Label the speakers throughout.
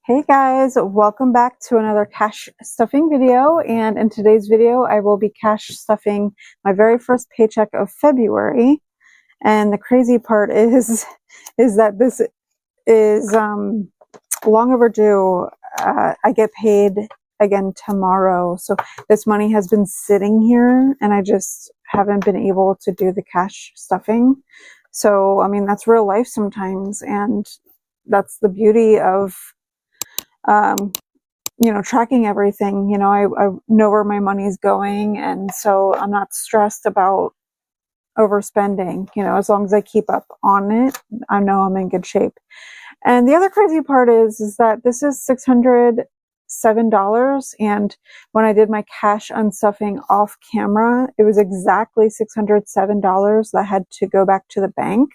Speaker 1: Hey guys, welcome back to another cash stuffing video, and in today's video I will be cash stuffing my very first paycheck of February. And the crazy part is that this is long overdue. I get paid again tomorrow, so this money has been sitting here and I just haven't been able to do the cash stuffing. So I mean, that's real life sometimes, and that's the beauty of tracking everything. I know where my money is going, and so I'm not stressed about overspending. As long as I keep up on it, I know I'm in good shape. And the other crazy part is that this is $607, and when I did my cash unstuffing off camera, it was exactly $607 that had to go back to the bank.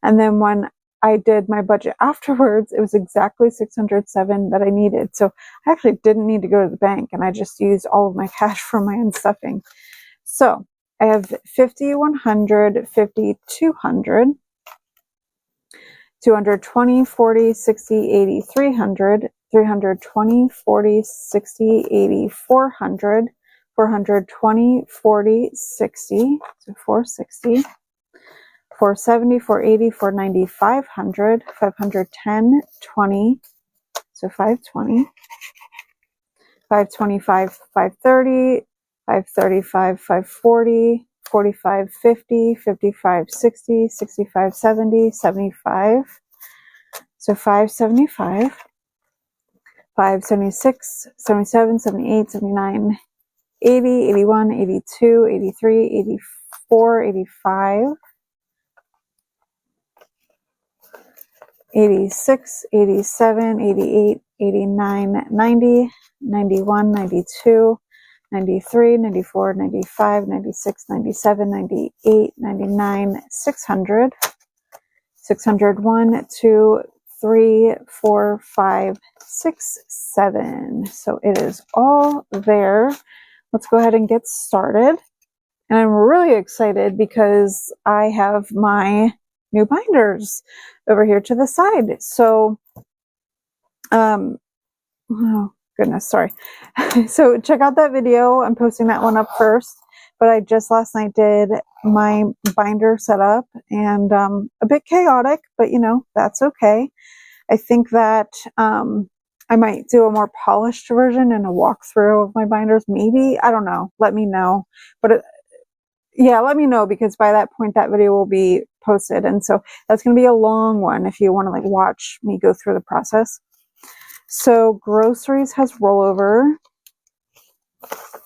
Speaker 1: And then when I did my budget afterwards, it was exactly $607 that I needed. So I actually didn't need to go to the bank, and I just used all of my cash from my unstuffing. So I have 50, 100, 50, 200, 220, 40, 60, 80, 300, 320, 40, 60, 80, 400, 420, 40, 60, so 460. 470, 480, 490, 500, 510, 20, so 520, 525, 530, 535, 540, 45, 50, 55, 60, 65, 70, 75, so 575, 576, 77, 78, 79, 80, 81, 82, 83, 84, 85, 86, 87, 88, 89, 90, 91, 92, 93, 94, 95, 96, 97, 98, 99, 600, 601, 2, 3, 4, 5, 6, 7. So it is all there. Let's go ahead and get started. And I'm really excited because I have my new binders over here to the side. So, oh goodness, sorry. So check out that video. I'm posting that one up first, but I just last night did my binder setup, and a bit chaotic, but that's okay. I think that I might do a more polished version and a walkthrough of my binders. Maybe, I don't know. Let me know. But yeah, let me know, because by that point that video will be posted, and so that's going to be a long one if you want to watch me go through the process. So groceries has rollover.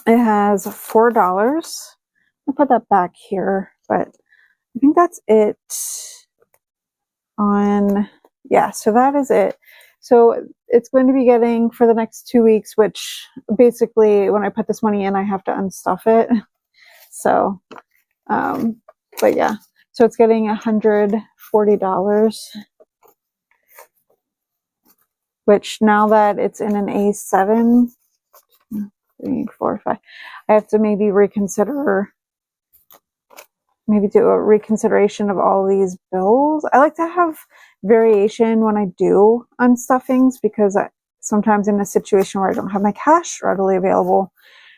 Speaker 1: It has $4. I'll put that back here, but I think that's it on, yeah, so that is it. So it's going to be getting for the next 2 weeks, which basically when I put this money in, I have to unstuff it. So, but yeah, so it's getting $140, which now that it's in an A7, 3, 4, 5, I have to maybe reconsider, maybe do a reconsideration of all these bills. I like to have variation when I do unstuffings, because sometimes in a situation where I don't have my cash readily available,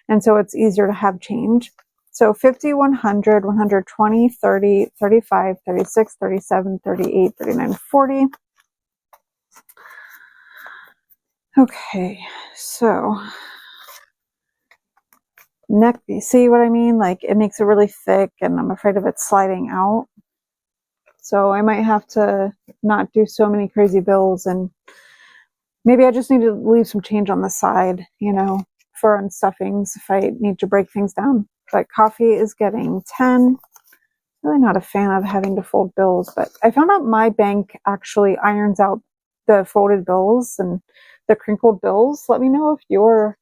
Speaker 1: and so it's easier to have change. So 50, 100, 120, 30, 35, 36, 37, 38, 39, 40. Okay, so neck, you see what I mean? It makes it really thick, and I'm afraid of it sliding out. So I might have to not do so many crazy bills, and maybe I just need to leave some change on the side, for unstuffings if I need to break things down. But coffee is getting 10. Really not a fan of having to fold bills, but I found out my bank actually irons out the folded bills and the crinkled bills. Let me know if yours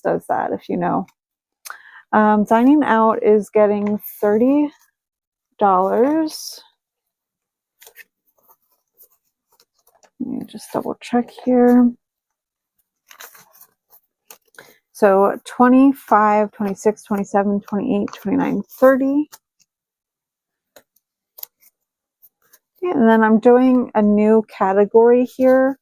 Speaker 1: does that, if you know. Dining out is getting $30. Let me just double check here. So 25, 26, 27, 28, 29, 30. And then I'm doing a new category here.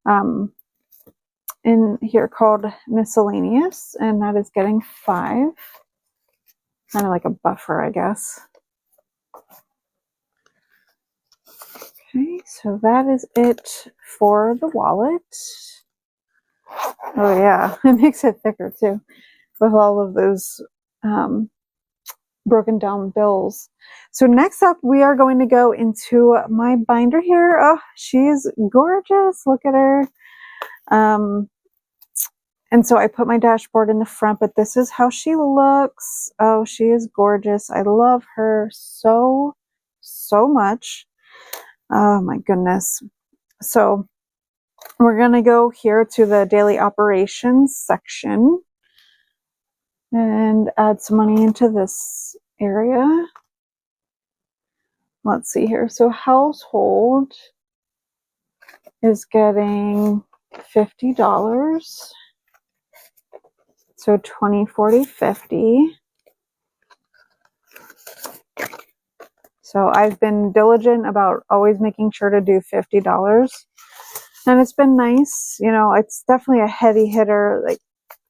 Speaker 1: in here called miscellaneous, and that is getting 5. Kind of like a buffer, I guess. Okay, so that is it for the wallet. Oh yeah, it makes it thicker too with all of those broken down bills. So next up, we are going to go into my binder here. Oh, she's gorgeous. Look at her. And so I put my dashboard in the front, but this is how she looks. Oh, she is gorgeous. I love her so, so much. Oh my goodness. So we're going to go here to the daily operations section and add some money into this area. Let's see here. So household is getting $50. So 20, 40, 50. So I've been diligent about always making sure to do $50. And it's been nice. You know, it's definitely a heavy hitter, like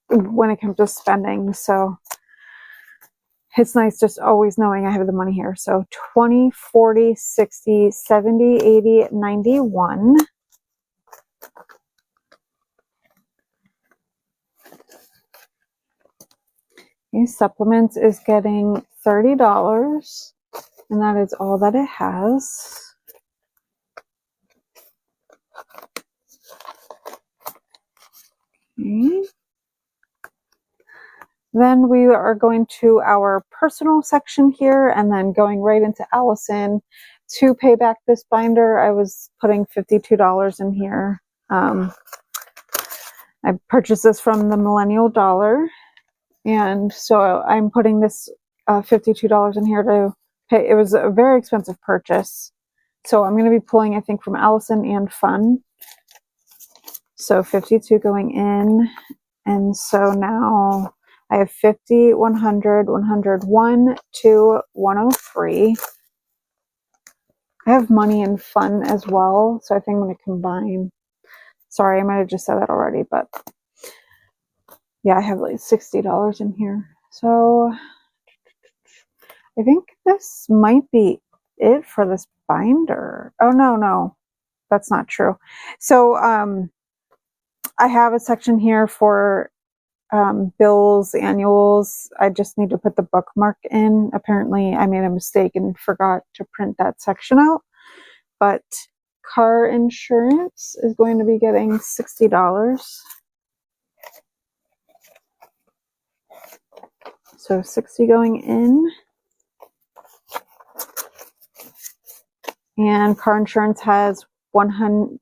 Speaker 1: when it comes to spending. So it's nice just always knowing I have the money here. So 20, 40, 60, 70, 80, 91. Supplements is getting $30, and that is all that it has. Okay. Then we are going to our personal section here, and then going right into Allison to pay back this binder. I was putting $52 in here. I purchased this from the Millennial Dollar. And so I'm putting this $52 in here to pay. It was a very expensive purchase. So I'm going to be pulling, I think, from Allison and Fun. So 52 going in. And so now I have 50, 100, 101, 2, 103. I have money and Fun as well. So I think I'm going to combine. Sorry, I might have just said that already, but yeah, I have like $60 in here. So I think this might be it for this binder. Oh, no, that's not true. So I have a section here for bills, annuals. I just need to put the bookmark in. Apparently I made a mistake and forgot to print that section out. But car insurance is going to be getting $60. So 60 going in. And car insurance has 100,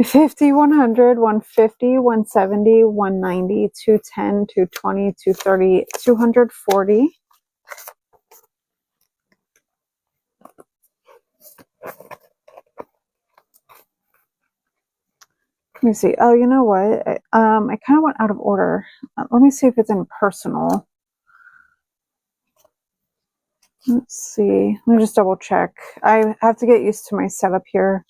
Speaker 1: 50, 100, 150, 170, 190, 210, 220, 230, 240. Let me see. Oh, you know what? I kind of went out of order. Let me see if it's in personal. Let's see. Let me just double check. I have to get used to my setup here.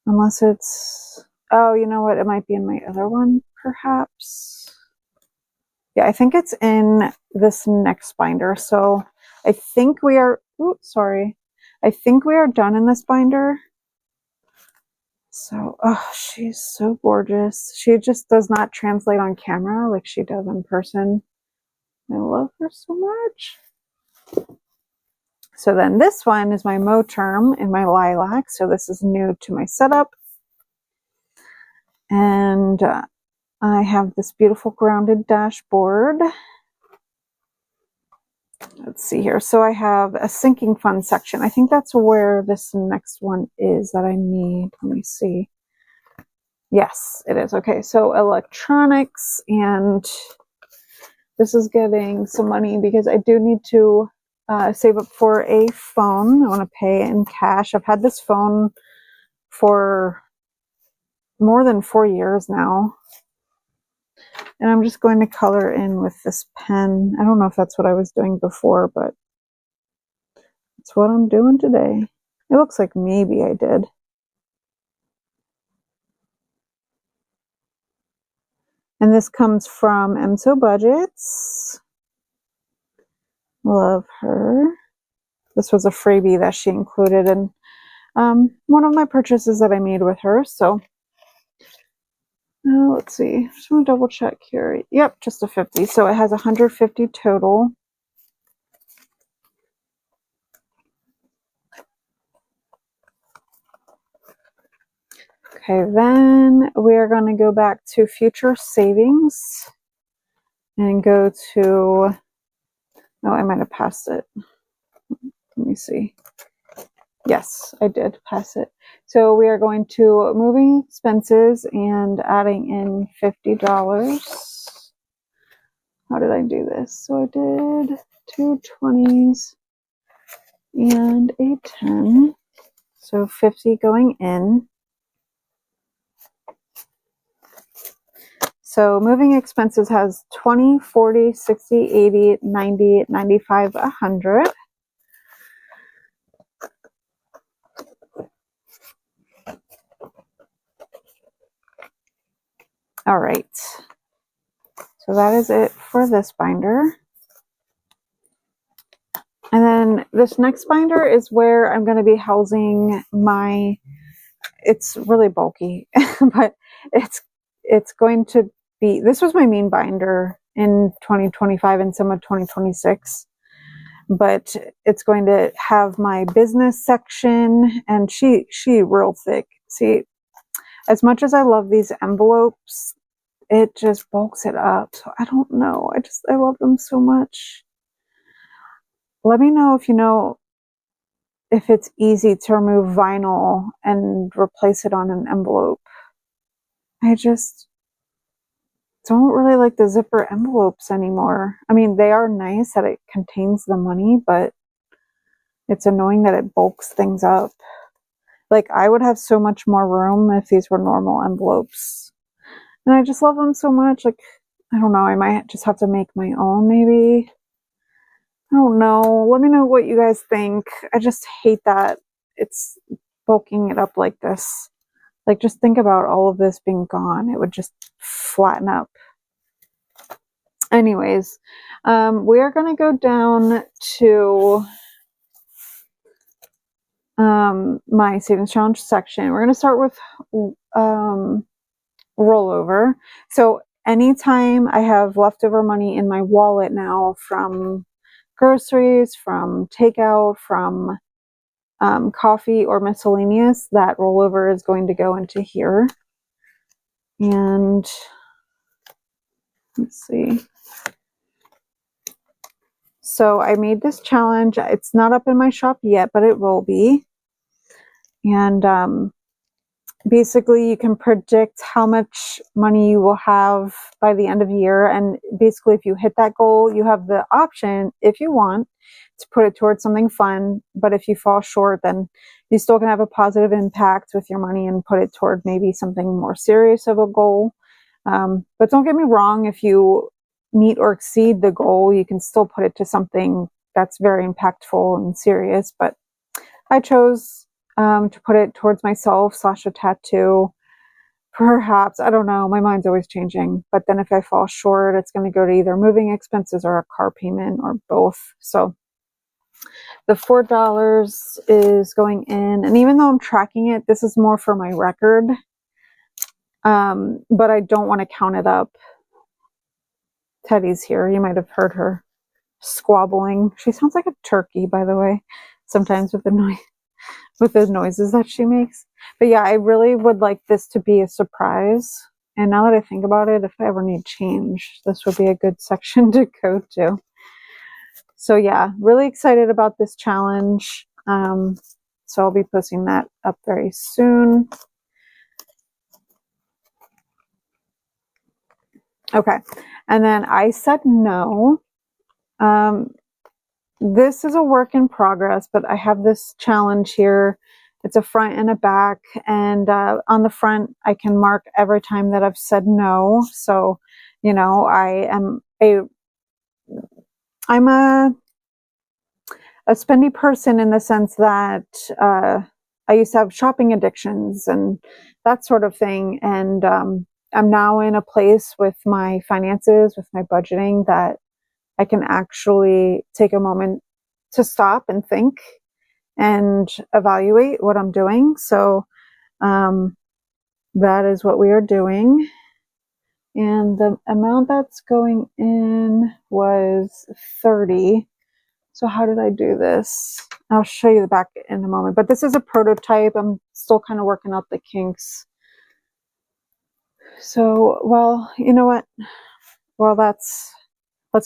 Speaker 1: Unless it's... Oh, you know what? It might be in my other one, perhaps. Yeah, I think it's in this next binder. So I think we are... Oops, sorry. I think we are done in this binder. So, oh, she's so gorgeous. She just does not translate on camera like she does in person. I love her so much. So then this one is my Mo term in my lilac. So this is new to my setup. And I have this beautiful grounded dashboard. Let's see here. So I have a sinking fund section. I think that's where this next one is that I need. Let me see. Yes, it is. Okay, so electronics, and this is getting some money because I do need to save up for a phone. I want to pay in cash. I've had this phone for more than 4 years now. And I'm just going to color in with this pen. I don't know if that's what I was doing before, but it's what I'm doing today. It looks like maybe I did. And this comes from MSO Budgets. Love her. This was a freebie that she included in one of my purchases that I made with her. So let's see. Just want to double check here. Yep, just a 50. So it has 150 total. Okay, then we are going to go back to future savings and go to, oh, I might have passed it. Let me see. Yes, I did pass it. So we are going to moving expenses and adding in $50. How did I do this? So I did 2 20s and a 10. So 50 going in. So moving expenses has 20, 40, 60, 80, 90, 95, 100. All right. So that is it for this binder. And then this next binder is where I'm going to be housing my, it's really bulky, but it's going to be, this was my main binder in 2025 and some of 2026, but it's going to have my business section, and she real thick. See, as much as I love these envelopes, it just bulks it up. So I don't know. I love them so much. Let me know if you know if it's easy to remove vinyl and replace it on an envelope. I just don't really like the zipper envelopes anymore. I mean, they are nice that it contains the money, but it's annoying that it bulks things up. Like, I would have so much more room if these were normal envelopes. And I just love them so much. Like, I don't know, I might just have to make my own maybe. I don't know. Let me know what you guys think. I just hate that it's bulking it up like this. Like, just think about all of this being gone. It would just flatten up. Anyways, we are going to go down to my savings challenge section. We're going to start with rollover. So anytime I have leftover money in my wallet now from groceries, from takeout, from coffee or miscellaneous, that rollover is going to go into here. And let's see. So I made this challenge. It's not up in my shop yet, but it will be. And basically you can predict how much money you will have by the end of the year. And basically if you hit that goal, you have the option, if you want, to put it towards something fun. But if you fall short, then you still can have a positive impact with your money and put it toward maybe something more serious of a goal. But don't get me wrong, if you meet or exceed the goal, you can still put it to something that's very impactful and serious. But I chose to put it towards myself / a tattoo. Perhaps, I don't know, my mind's always changing. But then if I fall short, it's going to go to either moving expenses or a car payment or both. So the $4 is going in. And even though I'm tracking it, this is more for my record. But I don't want to count it up. Teddy's here. You might have heard her squabbling. She sounds like a turkey, by the way, sometimes with the noises that she makes. But yeah, I really would like this to be a surprise. And now that I think about it, if I ever need change, this would be a good section to go to. So yeah, really excited about this challenge. So I'll be posting that up very soon. Okay. And then I said no. This is a work in progress, but I have this challenge here. It's a front and a back, and on the front, I can mark every time that I've said no. So, you know, I'm a spendy person in the sense that I used to have shopping addictions and that sort of thing, and I'm now in a place with my finances, with my budgeting, that I can actually take a moment to stop and think and evaluate what I'm doing. So that is what we are doing. And the amount that's going in was 30. So how did I do this? I'll show you the back in a moment. But this is a prototype. I'm still kind of working out the kinks. So, well, you know what? Well, let's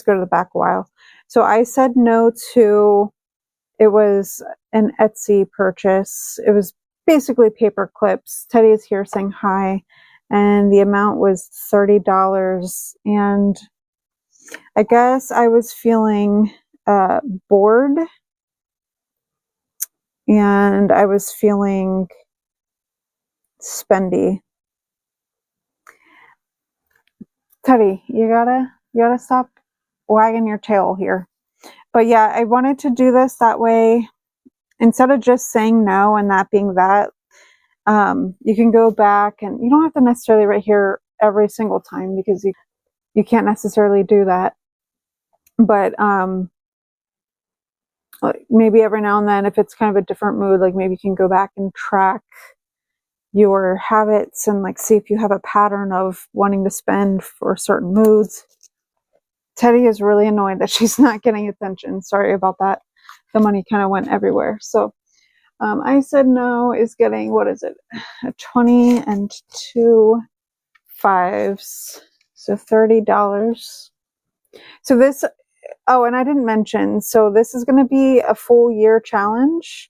Speaker 1: go to the back a while. So I said no to, it was an Etsy purchase. It was basically paper clips. Teddy is here saying hi. And the amount was $30. And I guess I was feeling bored. And I was feeling spendy. Teddy, you gotta stop wagging your tail here. But yeah, I wanted to do this that way. Instead of just saying no and that being that, you can go back, and you don't have to necessarily right here every single time, because you can't necessarily do that. But maybe every now and then, if it's kind of a different mood, like maybe you can go back and track your habits and like see if you have a pattern of wanting to spend for certain moods. Teddy is really annoyed that she's not getting attention. Sorry about that. The money kind of went everywhere. So I said no is getting, what is it? A 20 and 2 5s. So $30. So this, oh, and I didn't mention, so this is going to be a full year challenge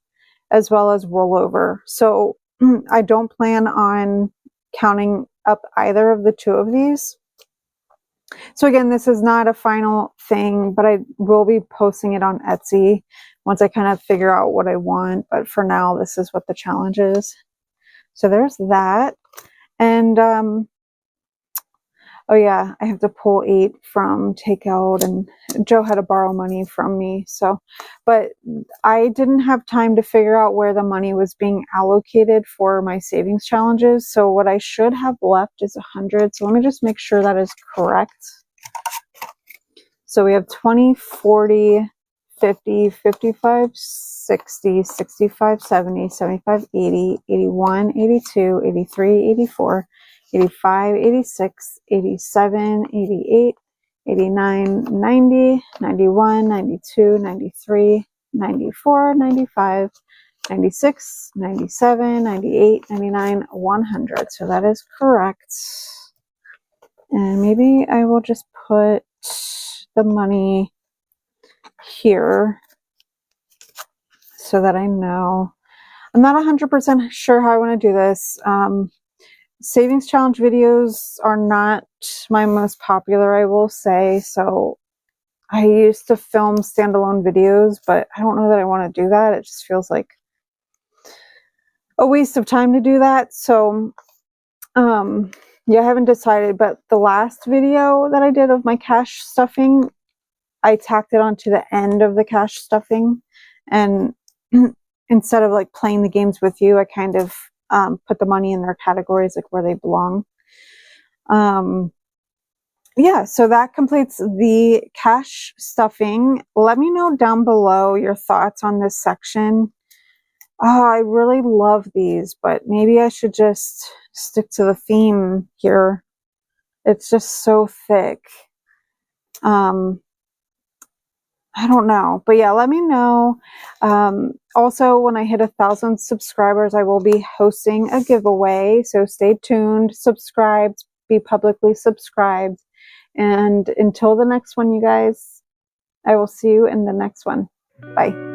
Speaker 1: as well as rollover. So I don't plan on counting up either of the two of these. So again, this is not a final thing, but I will be posting it on Etsy once I kind of figure out what I want. But for now, this is what the challenge is. So there's that. And oh yeah, I have to pull 8 from takeout, and Joe had to borrow money from me. So, but I didn't have time to figure out where the money was being allocated for my savings challenges. So what I should have left is 100. So let me just make sure that is correct. So we have 20, 40, 50, 55, 60, 65, 70, 75, 80, 81, 82, 83, 84, 85, 86, 87, 88, 89, 90, 91, 92, 93, 94, 95, 96, 97, 98, 99, 100. So that is correct. And maybe I will just put the money here so that I know. I'm not 100% sure how I want to do this. Savings challenge videos are not my most popular, I will say. So I used to film standalone videos, but I don't know that I want to do that. It just feels like a waste of time to do that. So yeah, I haven't decided, but the last video that I did of my cash stuffing, I tacked it onto the end of the cash stuffing, and instead of like playing the games with you, I kind of put the money in their categories, like where they belong. Yeah, so that completes the cash stuffing. Let me know down below your thoughts on this section. Oh, I really love these, but maybe I should just stick to the theme here. It's just so thick. I don't know, but yeah, let me know. Also, when I hit 1,000 subscribers, I will be hosting a giveaway. So stay tuned, subscribed, be publicly subscribed. And until the next one, you guys, I will see you in the next one. Bye.